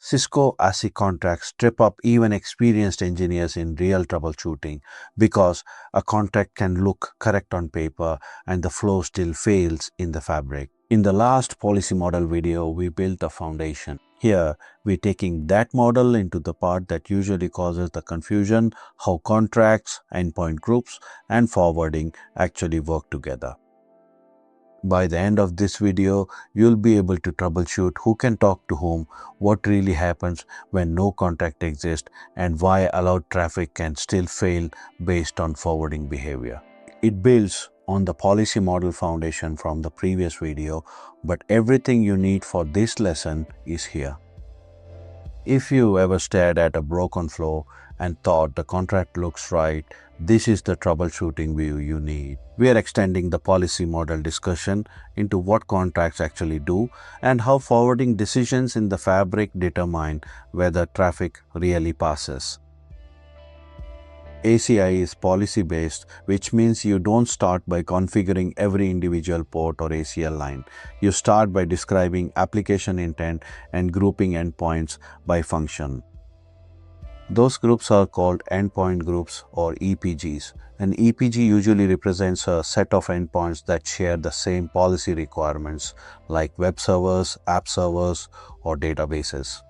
Cisco ACI contracts trip up even experienced engineers in real troubleshooting because a contract can look correct on paper and the flow still fails in the fabric. In the last policy model video, we built the foundation. Here, we're taking that model into the part that usually causes the confusion: how contracts, endpoint groups, and forwarding actually work together. By the end of this video, you'll be able to troubleshoot who can talk to whom, what really happens when no contract exists, and why allowed traffic can still fail based on forwarding behavior. It builds on the policy model foundation from the previous video, but everything you need for this lesson is here. If you ever stared at a broken flow and thought the contract looks right, this is the troubleshooting view you need. We are extending the policy model discussion into what contracts actually do and how forwarding decisions in the fabric determine whether traffic really passes. ACI is policy-based, which means you don't start by configuring every individual port or ACL line. You start by describing application intent and grouping endpoints by function. Those groups are called endpoint groups or EPGs. An EPG usually represents a set of endpoints that share the same policy requirements, like web servers, app servers, or databases.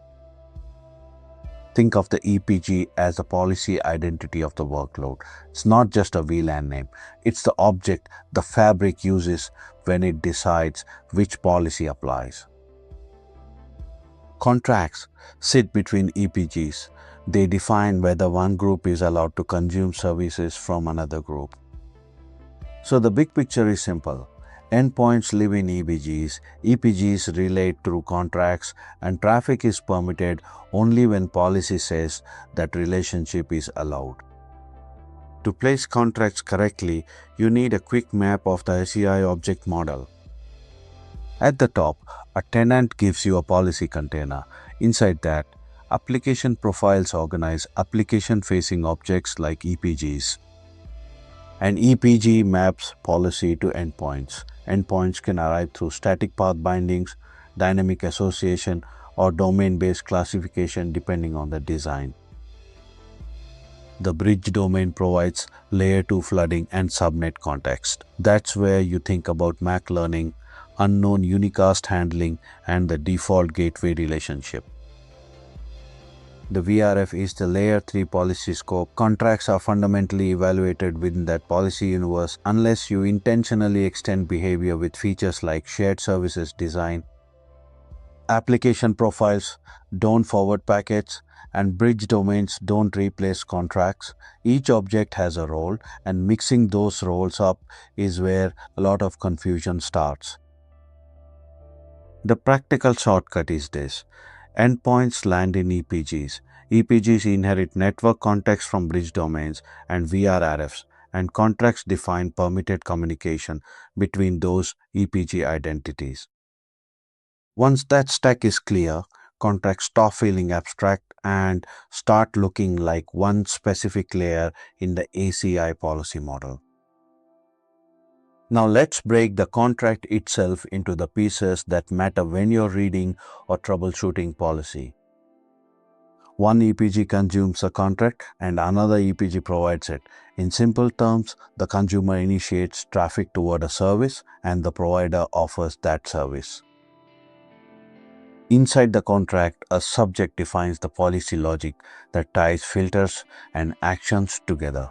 Think of the EPG as the policy identity of the workload. It's not just a VLAN name. It's the object the fabric uses when it decides which policy applies. Contracts sit between EPGs. They define whether one group is allowed to consume services from another group. So the big picture is simple. Endpoints live in EPGs, EPGs relate through contracts, and traffic is permitted only when policy says that relationship is allowed. To place contracts correctly, you need a quick map of the ACI object model. At the top, a tenant gives you a policy container. Inside that, application profiles organize application-facing objects like EPGs. An EPG maps policy to endpoints. Endpoints can arrive through static path bindings, dynamic association, or domain-based classification depending on the design. The bridge domain provides layer 2 flooding and subnet context. That's where you think about MAC learning, unknown unicast handling, and the default gateway relationship. The VRF is the layer 3 policy scope. Contracts are fundamentally evaluated within that policy universe unless you intentionally extend behavior with features like shared services design. Application profiles don't forward packets, and bridge domains don't replace contracts. Each object has a role, and mixing those roles up is where a lot of confusion starts. The practical shortcut is this. Endpoints land in EPGs. EPGs inherit network context from bridge domains and VRFs, and contracts define permitted communication between those EPG identities. Once that stack is clear, contracts stop feeling abstract and start looking like one specific layer in the ACI policy model. Now let's break the contract itself into the pieces that matter when you're reading or troubleshooting policy. One EPG consumes a contract and another EPG provides it. In simple terms, the consumer initiates traffic toward a service and the provider offers that service. Inside the contract, a subject defines the policy logic that ties filters and actions together.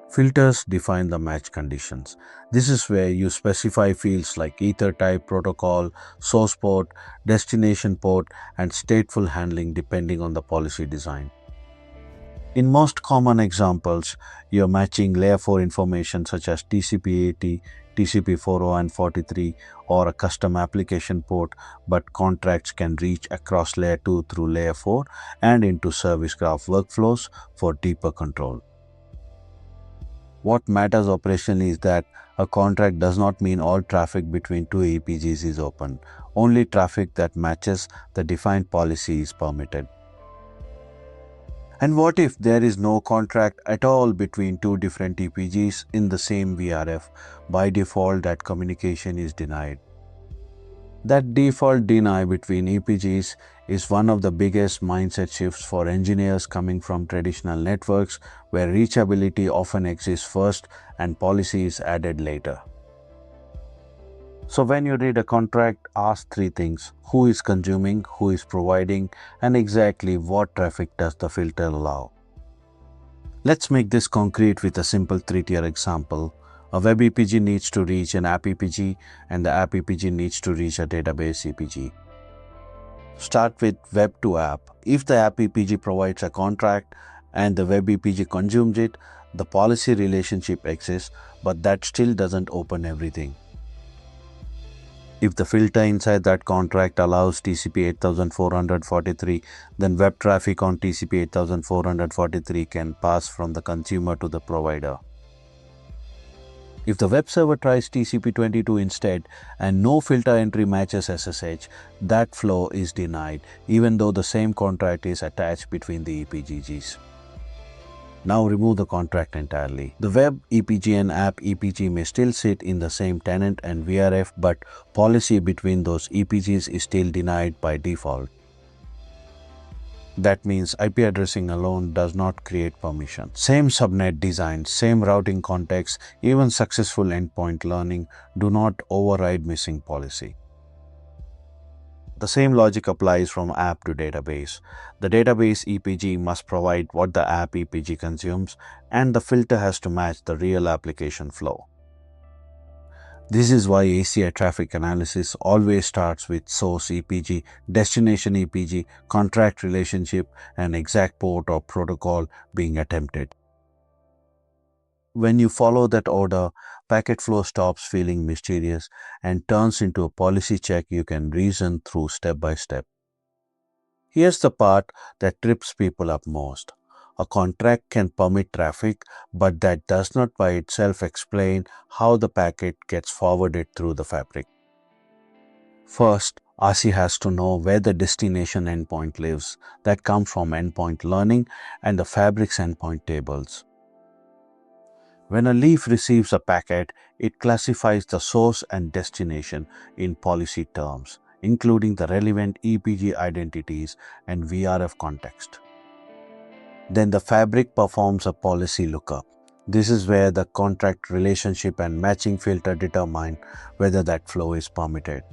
Filters define the match conditions. This is where you specify fields like ether type, protocol, source port, destination port, and stateful handling depending on the policy design. In most common examples, you're matching layer 4 information such as TCP/80, TCP/40 and 43, or a custom application port, but contracts can reach across layer 2 through layer 4 and into service graph workflows for deeper control. What matters operationally is that a contract does not mean all traffic between two EPGs is open. Only traffic that matches the defined policy is permitted. And what if there is no contract at all between two different EPGs in the same VRF? By default, that communication is denied. That default deny between EPGs is one of the biggest mindset shifts for engineers coming from traditional networks where reachability often exists first and policy is added later. So when you read a contract, ask three things: who is consuming, who is providing, and exactly what traffic does the filter allow. Let's make this concrete with a simple three-tier example. A web EPG needs to reach an app EPG, and the app EPG needs to reach a database EPG. Start with web to app. If the app EPG provides a contract and the web EPG consumes it, the policy relationship exists, but that still doesn't open everything. If the filter inside that contract allows TCP 8443, then web traffic on TCP 8443 can pass from the consumer to the provider. If the web server tries TCP22 instead and no filter entry matches SSH, that flow is denied, even though the same contract is attached between the EPGs. Now remove the contract entirely. The web EPG and app EPG may still sit in the same tenant and VRF, but policy between those EPGs is still denied by default. That means IP addressing alone does not create permission. Same subnet design, same routing context, even successful endpoint learning do not override missing policy. The same logic applies from app to database. The database EPG must provide what the app EPG consumes, and the filter has to match the real application flow. This is why ACI traffic analysis always starts with source EPG, destination EPG, contract relationship, and exact port or protocol being attempted. When you follow that order, packet flow stops feeling mysterious and turns into a policy check you can reason through step by step. Here's the part that trips people up most. A contract can permit traffic, but that does not by itself explain how the packet gets forwarded through the fabric. First, RC has to know where the destination endpoint lives. That comes from endpoint learning and the fabric's endpoint tables. When a leaf receives a packet, it classifies the source and destination in policy terms, including the relevant EPG identities and VRF context. Then the fabric performs a policy lookup. This is where the contract relationship and matching filter determine whether that flow is permitted.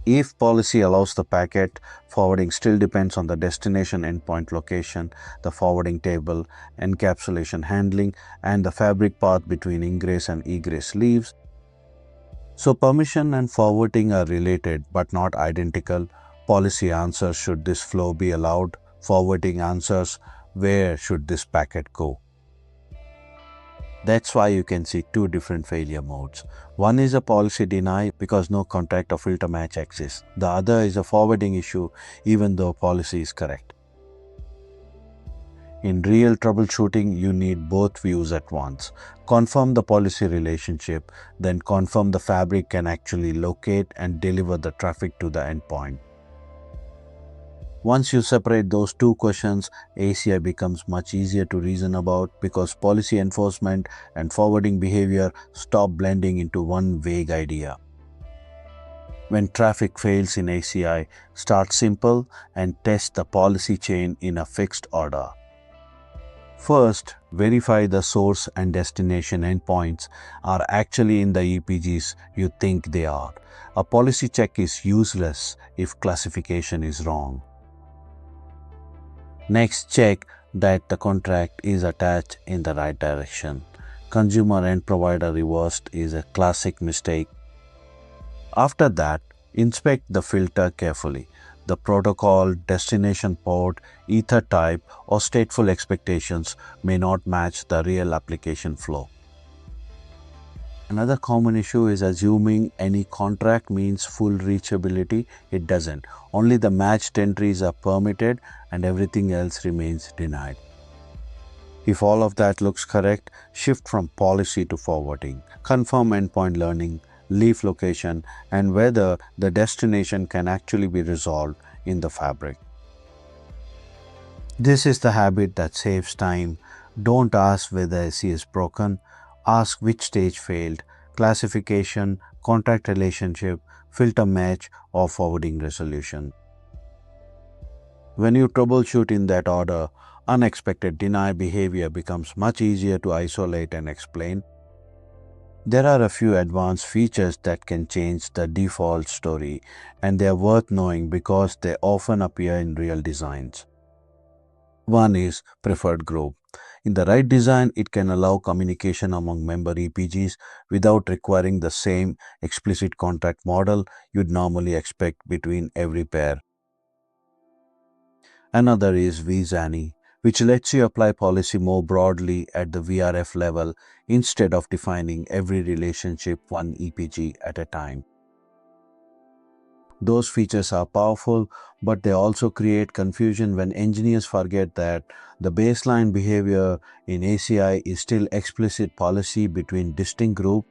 If policy allows the packet, forwarding still depends on the destination endpoint location, the forwarding table, encapsulation handling, and the fabric path between ingress and egress leaves. So permission and forwarding are related but not identical. Policy answers should this flow be allowed. Forwarding answers where should this packet go. That's why you can see two different failure modes. One is a policy deny because no contract or filter match exists. The other is a forwarding issue even though policy is correct. In real troubleshooting, you need both views at once. Confirm the policy relationship, then confirm the fabric can actually locate and deliver the traffic to the endpoint. Once you separate those two questions, ACI becomes much easier to reason about because policy enforcement and forwarding behavior stop blending into one vague idea. When traffic fails in ACI, start simple and test the policy chain in a fixed order. First, verify the source and destination endpoints are actually in the EPGs you think they are. A policy check is useless if classification is wrong. Next, check that the contract is attached in the right direction. Consumer and provider reversed is a classic mistake. After that, inspect the filter carefully. The protocol, destination port, ether type, or stateful expectations may not match the real application flow. Another common issue is assuming any contract means full reachability. It doesn't. Only the matched entries are permitted and everything else remains denied. If all of that looks correct, shift from policy to forwarding. Confirm endpoint learning, leaf location, and whether the destination can actually be resolved in the fabric. This is the habit that saves time. Don't ask whether SE is broken. Ask which stage failed: classification, contract relationship, filter match, or forwarding resolution. When you troubleshoot in that order, unexpected deny behavior becomes much easier to isolate and explain. There are a few advanced features that can change the default story, and they are worth knowing because they often appear in real designs. One is preferred group. In the right design, it can allow communication among member EPGs without requiring the same explicit contract model you'd normally expect between every pair. Another is vZANI, which lets you apply policy more broadly at the VRF level instead of defining every relationship one EPG at a time. Those features are powerful, but they also create confusion when engineers forget that the baseline behavior in ACI is still explicit policy between distinct groups.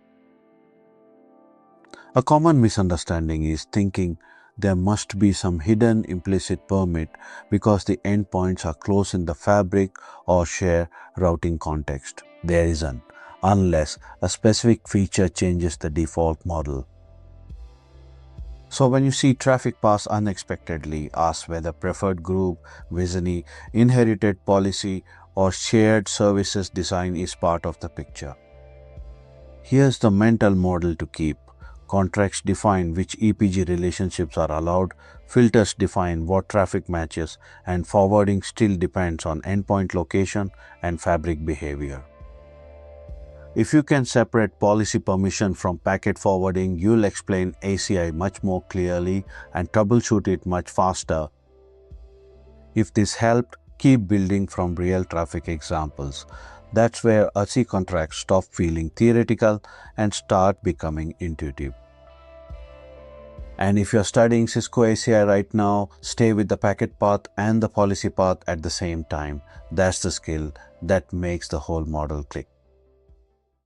A common misunderstanding is thinking there must be some hidden implicit permit because the endpoints are close in the fabric or share routing context. There isn't, unless a specific feature changes the default model. So when you see traffic pass unexpectedly, ask whether preferred group, vZANI, inherited policy, or shared services design is part of the picture. Here's the mental model to keep. Contracts define which EPG relationships are allowed, filters define what traffic matches, and forwarding still depends on endpoint location and fabric behavior. If you can separate policy permission from packet forwarding, you'll explain ACI much more clearly and troubleshoot it much faster. If this helped, keep building from real traffic examples. That's where ACI contracts stop feeling theoretical and start becoming intuitive. And if you're studying Cisco ACI right now, stay with the packet path and the policy path at the same time. That's the skill that makes the whole model click.